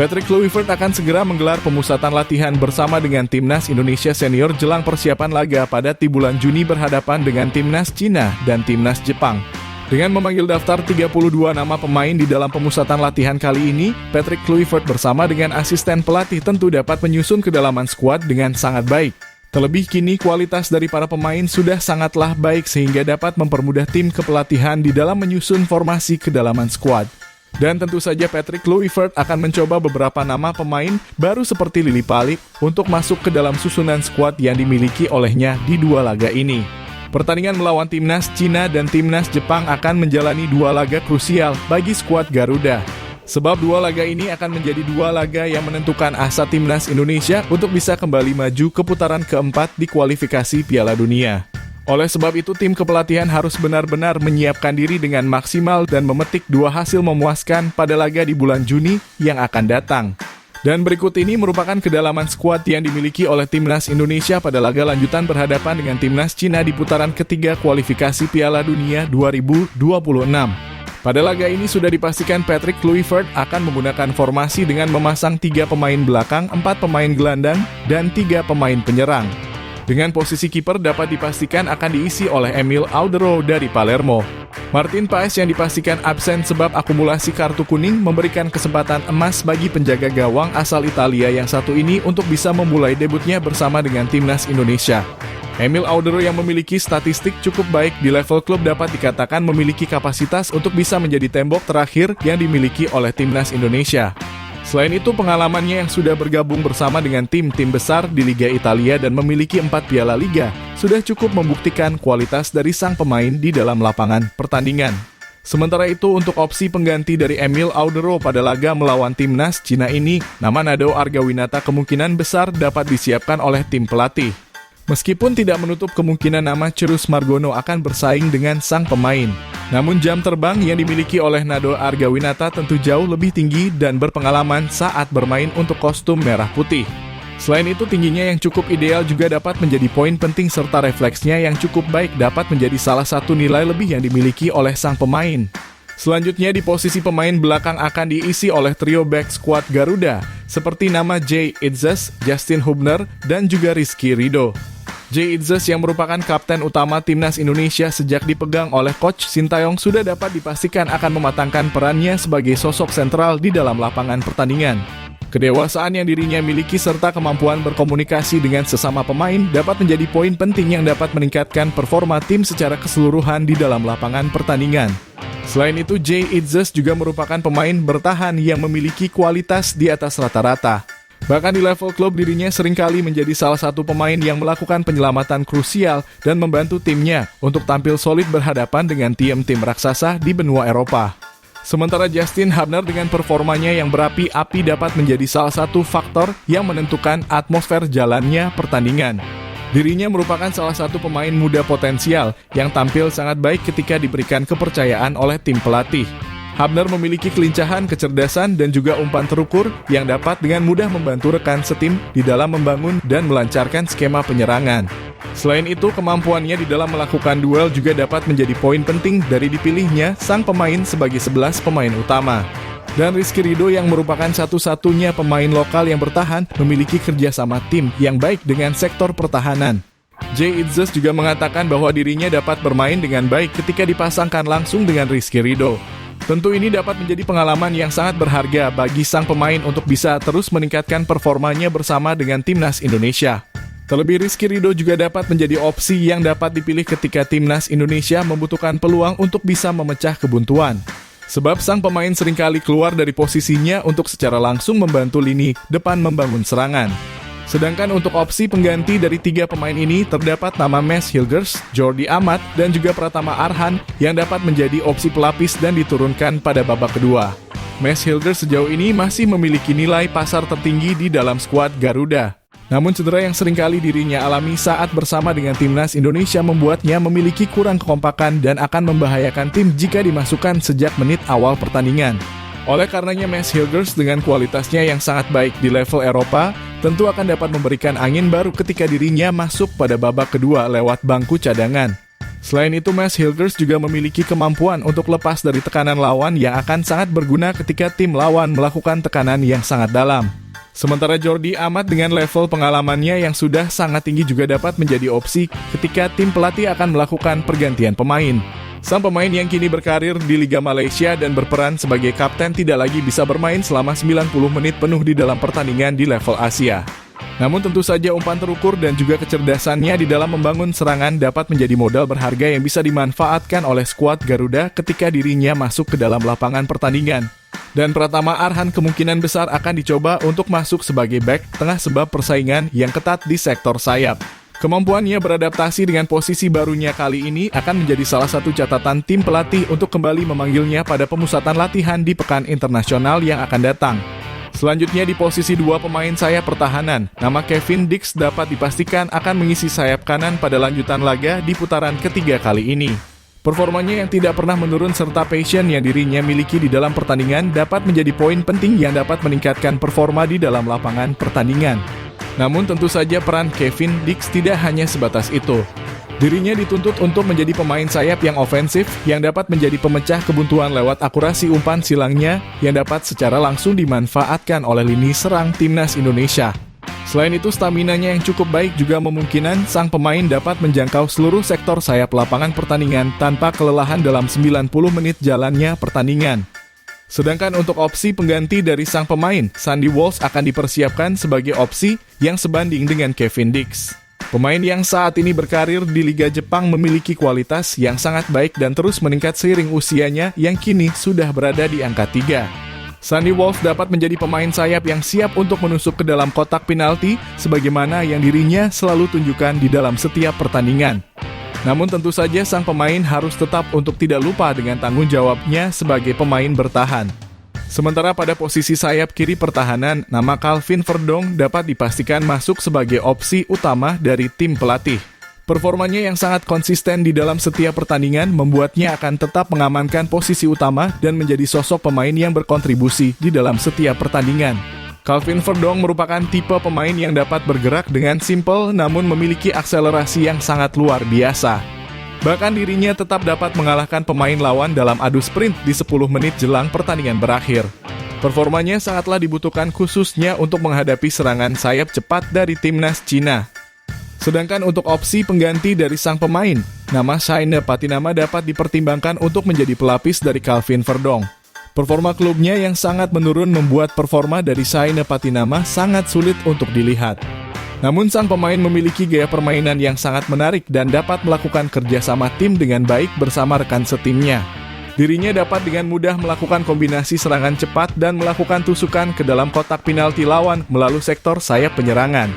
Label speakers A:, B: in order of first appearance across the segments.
A: Patrick Kluivert akan segera menggelar pemusatan latihan bersama dengan Timnas Indonesia Senior jelang persiapan laga pada bulan Juni berhadapan dengan Timnas Cina dan Timnas Jepang. Dengan memanggil daftar 32 nama pemain di dalam pemusatan latihan kali ini, Patrick Kluivert bersama dengan asisten pelatih tentu dapat menyusun kedalaman skuad dengan sangat baik. Terlebih kini kualitas dari para pemain sudah sangatlah baik sehingga dapat mempermudah tim kepelatihan di dalam menyusun formasi kedalaman skuad. Dan tentu saja Patrick Kluivert akan mencoba beberapa nama pemain baru seperti Lily Palik untuk masuk ke dalam susunan skuad yang dimiliki olehnya di dua laga ini. Pertandingan melawan Timnas Cina dan Timnas Jepang akan menjalani dua laga krusial bagi skuad Garuda. Sebab dua laga ini akan menjadi dua laga yang menentukan asa Timnas Indonesia untuk bisa kembali maju ke putaran keempat di kualifikasi Piala Dunia. Oleh sebab itu, tim kepelatihan harus benar-benar menyiapkan diri dengan maksimal dan memetik dua hasil memuaskan pada laga di bulan Juni yang akan datang. Dan berikut ini merupakan kedalaman skuad yang dimiliki oleh Timnas Indonesia pada laga lanjutan berhadapan dengan Timnas Cina di putaran ketiga kualifikasi Piala Dunia 2026. Pada laga ini sudah dipastikan Patrick Kluivert akan menggunakan formasi dengan memasang 3 pemain belakang, 4 pemain gelandang, dan 3 pemain penyerang. Dengan posisi kiper dapat dipastikan akan diisi oleh Emil Audero dari Palermo. Martin Paes yang dipastikan absen sebab akumulasi kartu kuning memberikan kesempatan emas bagi penjaga gawang asal Italia yang satu ini untuk bisa memulai debutnya bersama dengan Timnas Indonesia. Emil Audero yang memiliki statistik cukup baik di level klub dapat dikatakan memiliki kapasitas untuk bisa menjadi tembok terakhir yang dimiliki oleh Timnas Indonesia. Selain itu, pengalamannya yang sudah bergabung bersama dengan tim-tim besar di Liga Italia dan memiliki 4 piala Liga sudah cukup membuktikan kualitas dari sang pemain di dalam lapangan pertandingan. Sementara itu, untuk opsi pengganti dari Emil Audero pada laga melawan Timnas Cina ini, nama Nado Argawinata kemungkinan besar dapat disiapkan oleh tim pelatih. Meskipun tidak menutup kemungkinan nama Cerus Margono akan bersaing dengan sang pemain. Namun jam terbang yang dimiliki oleh Nado Argawinata tentu jauh lebih tinggi dan berpengalaman saat bermain untuk kostum merah putih. Selain itu, tingginya yang cukup ideal juga dapat menjadi poin penting serta refleksnya yang cukup baik dapat menjadi salah satu nilai lebih yang dimiliki oleh sang pemain. Selanjutnya di posisi pemain belakang akan diisi oleh trio back skuad Garuda seperti nama Jay Itzes, Justin Hubner, dan juga Rizky Ridho. Jay Itzes yang merupakan kapten utama Timnas Indonesia sejak dipegang oleh Coach Sintayong sudah dapat dipastikan akan mematangkan perannya sebagai sosok sentral di dalam lapangan pertandingan. Kedewasaan yang dirinya miliki serta kemampuan berkomunikasi dengan sesama pemain dapat menjadi poin penting yang dapat meningkatkan performa tim secara keseluruhan di dalam lapangan pertandingan. Selain itu, Jay Itzes juga merupakan pemain bertahan yang memiliki kualitas di atas rata-rata. Bahkan di level klub dirinya seringkali menjadi salah satu pemain yang melakukan penyelamatan krusial dan membantu timnya untuk tampil solid berhadapan dengan tim-tim raksasa di benua Eropa. Sementara Justin Hubner dengan performanya yang berapi-api dapat menjadi salah satu faktor yang menentukan atmosfer jalannya pertandingan. Dirinya merupakan salah satu pemain muda potensial yang tampil sangat baik ketika diberikan kepercayaan oleh tim pelatih. Hubner memiliki kelincahan, kecerdasan, dan juga umpan terukur yang dapat dengan mudah membantu rekan setim di dalam membangun dan melancarkan skema penyerangan. Selain itu, kemampuannya di dalam melakukan duel juga dapat menjadi poin penting dari dipilihnya sang pemain sebagai 11 pemain utama. Dan Rizky Ridho yang merupakan satu-satunya pemain lokal yang bertahan memiliki kerjasama tim yang baik dengan sektor pertahanan. Jay Itzes juga mengatakan bahwa dirinya dapat bermain dengan baik ketika dipasangkan langsung dengan Rizky Ridho. Tentu ini dapat menjadi pengalaman yang sangat berharga bagi sang pemain untuk bisa terus meningkatkan performanya bersama dengan Timnas Indonesia. Terlebih Rizky Ridho juga dapat menjadi opsi yang dapat dipilih ketika Timnas Indonesia membutuhkan peluang untuk bisa memecah kebuntuan. Sebab sang pemain seringkali keluar dari posisinya untuk secara langsung membantu lini depan membangun serangan. Sedangkan untuk opsi pengganti dari 3 pemain ini terdapat nama Mads Hilgers, Jordi Amat, dan juga Pratama Arhan yang dapat menjadi opsi pelapis dan diturunkan pada babak kedua. Mads Hilgers sejauh ini masih memiliki nilai pasar tertinggi di dalam skuad Garuda. Namun cedera yang seringkali dirinya alami saat bersama dengan Timnas Indonesia membuatnya memiliki kurang kekompakan dan akan membahayakan tim jika dimasukkan sejak menit awal pertandingan. Oleh karenanya Mads Hilgers dengan kualitasnya yang sangat baik di level Eropa tentu akan dapat memberikan angin baru ketika dirinya masuk pada babak kedua lewat bangku cadangan. Selain itu, Mads Hilgers juga memiliki kemampuan untuk lepas dari tekanan lawan yang akan sangat berguna ketika tim lawan melakukan tekanan yang sangat dalam. Sementara Jordi Amat dengan level pengalamannya yang sudah sangat tinggi juga dapat menjadi opsi ketika tim pelatih akan melakukan pergantian pemain. Sang pemain yang kini berkarir di Liga Malaysia dan berperan sebagai kapten tidak lagi bisa bermain selama 90 menit penuh di dalam pertandingan di level Asia. Namun tentu saja umpan terukur dan juga kecerdasannya di dalam membangun serangan dapat menjadi modal berharga yang bisa dimanfaatkan oleh skuad Garuda ketika dirinya masuk ke dalam lapangan pertandingan. Dan Pratama Arhan kemungkinan besar akan dicoba untuk masuk sebagai bek tengah sebab persaingan yang ketat di sektor sayap. Kemampuannya beradaptasi dengan posisi barunya kali ini akan menjadi salah satu catatan tim pelatih untuk kembali memanggilnya pada pemusatan latihan di pekan internasional yang akan datang. Selanjutnya di posisi 2 pemain sayap pertahanan, nama Kevin Dix dapat dipastikan akan mengisi sayap kanan pada lanjutan laga di putaran ketiga kali ini. Performanya yang tidak pernah menurun serta passion yang dirinya miliki di dalam pertandingan dapat menjadi poin penting yang dapat meningkatkan performa di dalam lapangan pertandingan. Namun tentu saja peran Kevin Dix tidak hanya sebatas itu. Dirinya dituntut untuk menjadi pemain sayap yang ofensif yang dapat menjadi pemecah kebuntuan lewat akurasi umpan silangnya yang dapat secara langsung dimanfaatkan oleh lini serang timnas Indonesia. Selain itu, staminanya yang cukup baik juga memungkinkan sang pemain dapat menjangkau seluruh sektor sayap lapangan pertandingan tanpa kelelahan dalam 90 menit jalannya pertandingan. Sedangkan untuk opsi pengganti dari sang pemain, Sandy Walsh akan dipersiapkan sebagai opsi yang sebanding dengan Kevin Dix. Pemain yang saat ini berkarir di Liga Jepang memiliki kualitas yang sangat baik dan terus meningkat seiring usianya yang kini sudah berada di angka 3. Sandy Walsh dapat menjadi pemain sayap yang siap untuk menusuk ke dalam kotak penalti sebagaimana yang dirinya selalu tunjukkan di dalam setiap pertandingan. Namun tentu saja sang pemain harus tetap untuk tidak lupa dengan tanggung jawabnya sebagai pemain bertahan. Sementara pada posisi sayap kiri pertahanan, nama Calvin Verdong dapat dipastikan masuk sebagai opsi utama dari tim pelatih. Performanya yang sangat konsisten di dalam setiap pertandingan membuatnya akan tetap mengamankan posisi utama dan menjadi sosok pemain yang berkontribusi di dalam setiap pertandingan. Calvin Verdong merupakan tipe pemain yang dapat bergerak dengan simpel namun memiliki akselerasi yang sangat luar biasa. Bahkan dirinya tetap dapat mengalahkan pemain lawan dalam adu sprint di 10 menit jelang pertandingan berakhir. Performanya sangatlah dibutuhkan khususnya untuk menghadapi serangan sayap cepat dari timnas Cina. Sedangkan untuk opsi pengganti dari sang pemain, nama Shaina Patinama dapat dipertimbangkan untuk menjadi pelapis dari Calvin Verdong. Performa klubnya yang sangat menurun membuat performa dari Shaina Patinama sangat sulit untuk dilihat. Namun sang pemain memiliki gaya permainan yang sangat menarik dan dapat melakukan kerjasama tim dengan baik bersama rekan setimnya. Dirinya dapat dengan mudah melakukan kombinasi serangan cepat dan melakukan tusukan ke dalam kotak penalti lawan melalui sektor sayap penyerangan.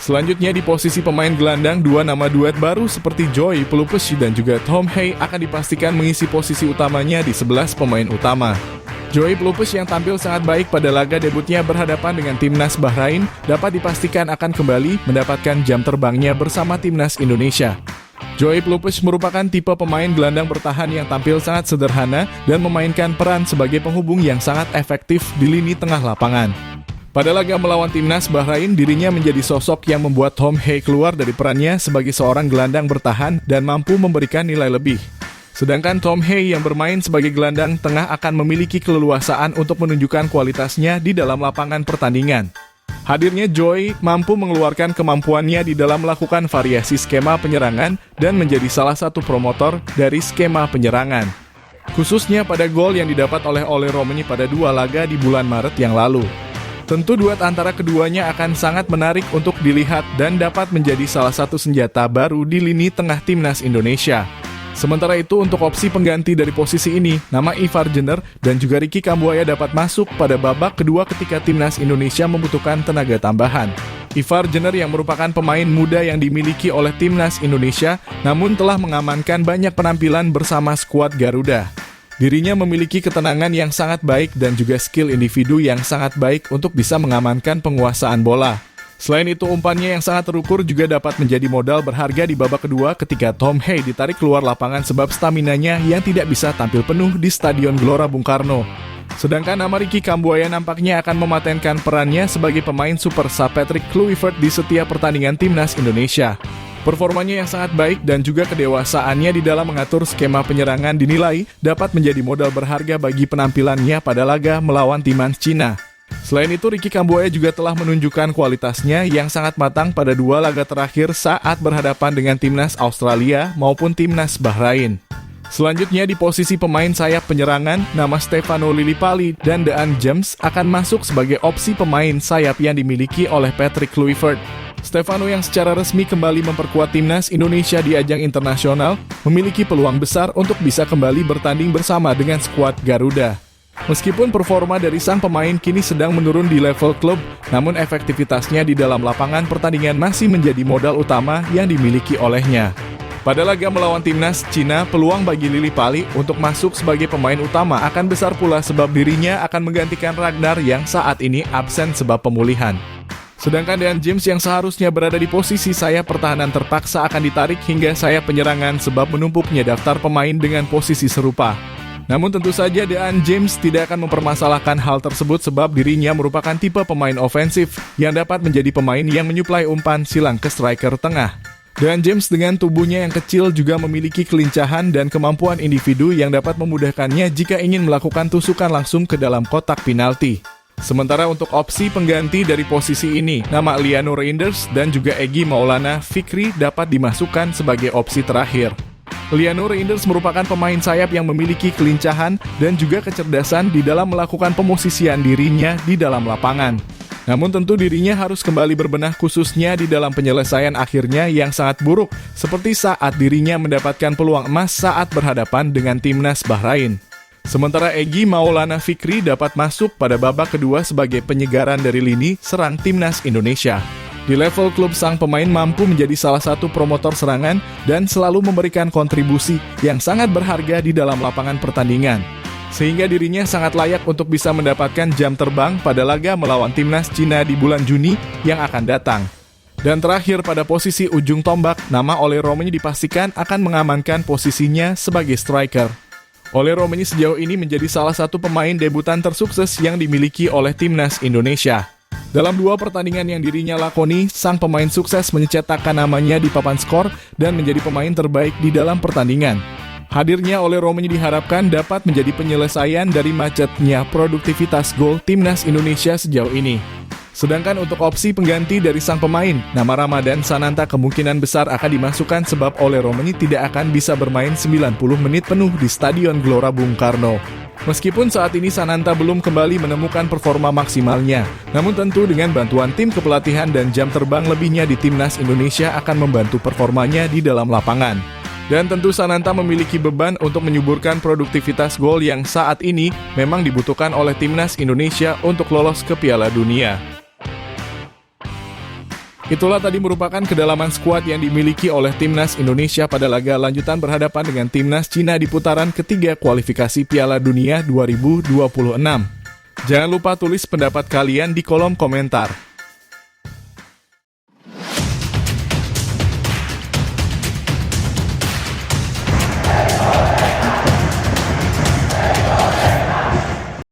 A: Selanjutnya di posisi pemain gelandang, 2 nama duet baru seperti Joy Pelupes dan juga Tom Hay akan dipastikan mengisi posisi utamanya di 11 pemain utama. Joy Pelupes yang tampil sangat baik pada laga debutnya berhadapan dengan timnas Bahrain dapat dipastikan akan kembali mendapatkan jam terbangnya bersama timnas Indonesia. Joy Pelupes merupakan tipe pemain gelandang bertahan yang tampil sangat sederhana dan memainkan peran sebagai penghubung yang sangat efektif di lini tengah lapangan. Pada laga melawan timnas Bahrain, dirinya menjadi sosok yang membuat Tom Hay keluar dari perannya sebagai seorang gelandang bertahan dan mampu memberikan nilai lebih. Sedangkan Tom Hay yang bermain sebagai gelandang tengah akan memiliki keleluasaan untuk menunjukkan kualitasnya di dalam lapangan pertandingan. Hadirnya Joy mampu mengeluarkan kemampuannya di dalam melakukan variasi skema penyerangan dan menjadi salah satu promotor dari skema penyerangan. Khususnya pada gol yang didapat oleh Ole Romeni pada 2 laga di bulan Maret yang lalu. Tentu duet antara keduanya akan sangat menarik untuk dilihat dan dapat menjadi salah satu senjata baru di lini tengah timnas Indonesia. Sementara itu untuk opsi pengganti dari posisi ini, nama Ivar Jenner dan juga Ricky Kambuaya dapat masuk pada babak kedua ketika timnas Indonesia membutuhkan tenaga tambahan. Ivar Jenner yang merupakan pemain muda yang dimiliki oleh timnas Indonesia, namun telah mengamankan banyak penampilan bersama skuad Garuda. Dirinya memiliki ketenangan yang sangat baik dan juga skill individu yang sangat baik untuk bisa mengamankan penguasaan bola. Selain itu, umpannya yang sangat terukur juga dapat menjadi modal berharga di babak kedua ketika Tom Hay ditarik keluar lapangan sebab staminanya yang tidak bisa tampil penuh di Stadion Gelora Bung Karno. Sedangkan nama Ricky Kambuaya nampaknya akan mematenkan perannya sebagai pemain super sub Patrick Kluivert di setiap pertandingan timnas Indonesia. Performanya yang sangat baik dan juga kedewasaannya di dalam mengatur skema penyerangan dinilai dapat menjadi modal berharga bagi penampilannya pada laga melawan timnas Cina. Selain itu, Ricky Kambuaya juga telah menunjukkan kualitasnya yang sangat matang pada 2 laga terakhir saat berhadapan dengan timnas Australia maupun timnas Bahrain. Selanjutnya di posisi pemain sayap penyerangan, nama Stefano Lillipali dan Dean James akan masuk sebagai opsi pemain sayap yang dimiliki oleh Patrick Kluivert. Stefano yang secara resmi kembali memperkuat timnas Indonesia di ajang internasional memiliki peluang besar untuk bisa kembali bertanding bersama dengan skuad Garuda. Meskipun performa dari sang pemain kini sedang menurun di level klub, namun efektivitasnya di dalam lapangan pertandingan masih menjadi modal utama yang dimiliki olehnya. Pada laga melawan timnas Cina, peluang bagi Lillipali untuk masuk sebagai pemain utama akan besar pula sebab dirinya akan menggantikan Ragnar yang saat ini absen sebab pemulihan. Sedangkan Dean James yang seharusnya berada di posisi sayap pertahanan terpaksa akan ditarik hingga sayap penyerangan sebab menumpuknya daftar pemain dengan posisi serupa. Namun tentu saja Dean James tidak akan mempermasalahkan hal tersebut sebab dirinya merupakan tipe pemain ofensif yang dapat menjadi pemain yang menyuplai umpan silang ke striker tengah. Dean James dengan tubuhnya yang kecil juga memiliki kelincahan dan kemampuan individu yang dapat memudahkannya jika ingin melakukan tusukan langsung ke dalam kotak penalti. Sementara untuk opsi pengganti dari posisi ini, nama Liano Reinders dan juga Egy Maulana Fikri dapat dimasukkan sebagai opsi terakhir. Liano Reinders merupakan pemain sayap yang memiliki kelincahan dan juga kecerdasan di dalam melakukan pemosisian dirinya di dalam lapangan. Namun tentu dirinya harus kembali berbenah khususnya di dalam penyelesaian akhirnya yang sangat buruk, seperti saat dirinya mendapatkan peluang emas saat berhadapan dengan timnas Bahrain. Sementara Egy Maulana Fikri dapat masuk pada babak kedua sebagai penyegaran dari lini serang timnas Indonesia. Di level klub, sang pemain mampu menjadi salah satu promotor serangan dan selalu memberikan kontribusi yang sangat berharga di dalam lapangan pertandingan. Sehingga dirinya sangat layak untuk bisa mendapatkan jam terbang pada laga melawan timnas Cina di bulan Juni yang akan datang. Dan terakhir pada posisi ujung tombak, nama Ole Romeni dipastikan akan mengamankan posisinya sebagai striker. Ole Romeni sejauh ini menjadi salah satu pemain debutan tersukses yang dimiliki oleh timnas Indonesia. Dalam 2 pertandingan yang dirinya lakoni, sang pemain sukses mencetakkan namanya di papan skor dan menjadi pemain terbaik di dalam pertandingan. Hadirnya Ole Romeni diharapkan dapat menjadi penyelesaian dari macetnya produktivitas gol timnas Indonesia sejauh ini. Sedangkan untuk opsi pengganti dari sang pemain, nama Ramadan Sananta kemungkinan besar akan dimasukkan sebab Ole Romeni tidak akan bisa bermain 90 menit penuh di Stadion Gelora Bung Karno. Meskipun saat ini Sananta belum kembali menemukan performa maksimalnya, namun tentu dengan bantuan tim kepelatihan dan jam terbang lebihnya di timnas Indonesia akan membantu performanya di dalam lapangan. Dan tentu Sananta memiliki beban untuk menyuburkan produktivitas gol yang saat ini memang dibutuhkan oleh timnas Indonesia untuk lolos ke Piala Dunia. Itulah tadi merupakan kedalaman skuad yang dimiliki oleh timnas Indonesia pada laga lanjutan berhadapan dengan timnas Cina di putaran ketiga kualifikasi Piala Dunia 2026. Jangan lupa tulis pendapat kalian di kolom komentar.